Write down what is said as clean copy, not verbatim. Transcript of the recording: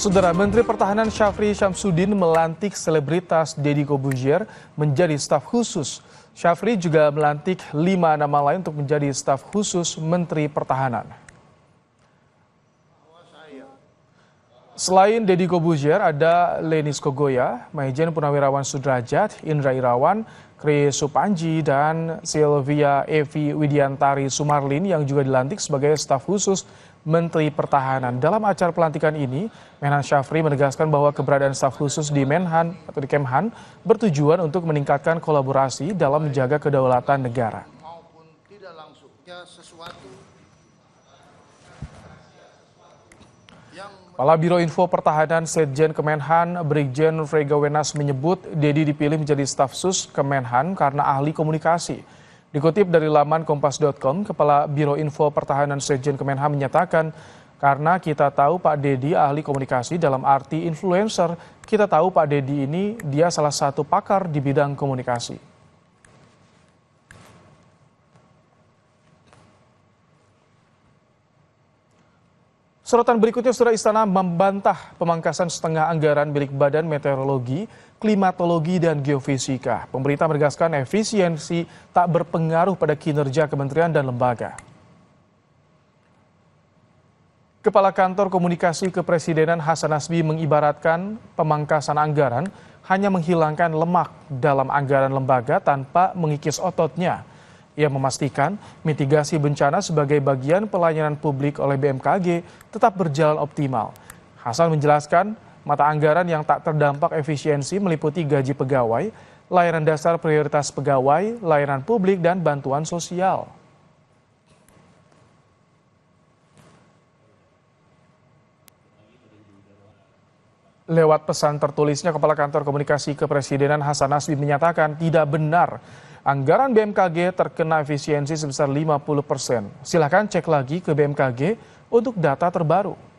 Saudara Menteri Pertahanan Syafri Syamsuddin melantik selebritas Deddy Corbuzier menjadi staf khusus. Syafri juga melantik 5 nama lain untuk menjadi staf khusus Menteri Pertahanan. Selain Deddy Corbuzier, ada Lenis Kogoya, Maijen Purnawirawan Sudrajat, Indra Irawan, Kris Supanji, dan Sylvia Evi Widiantari Sumarlin yang juga dilantik sebagai staf khusus Menteri Pertahanan. Dalam acara pelantikan ini, Menhan Syafri menegaskan bahwa keberadaan staf khusus di Menhan atau di Kemhan bertujuan untuk meningkatkan kolaborasi dalam menjaga kedaulatan negara. Kepala Biro Info Pertahanan Setjen Kemenhan, Brigjen Frega Wenas menyebut Deddy dipilih menjadi staf sus Kemenhan karena ahli komunikasi. Dikutip dari laman kompas.com, Kepala Biro Info Pertahanan Setjen Kemenhan menyatakan, karena kita tahu Pak Deddy ahli komunikasi dalam arti influencer, kita tahu Pak Deddy ini dia salah satu pakar di bidang komunikasi. Sorotan berikutnya, Saudara, Istana membantah pemangkasan setengah anggaran milik Badan Meteorologi, Klimatologi, dan Geofisika. Pemerintah menegaskan efisiensi tak berpengaruh pada kinerja kementerian dan lembaga. Kepala Kantor Komunikasi Kepresidenan Hasan Nasbi mengibaratkan pemangkasan anggaran hanya menghilangkan lemak dalam anggaran lembaga tanpa mengikis ototnya. Ia memastikan mitigasi bencana sebagai bagian pelayanan publik oleh BMKG tetap berjalan optimal. Hasan menjelaskan mata anggaran yang tak terdampak efisiensi meliputi gaji pegawai, layanan dasar prioritas pegawai, layanan publik, dan bantuan sosial. Lewat pesan tertulisnya, Kepala Kantor Komunikasi Kepresidenan Hasan Nasbi menyatakan tidak benar anggaran BMKG terkena efisiensi sebesar 50%. Silakan cek lagi ke BMKG untuk data terbaru.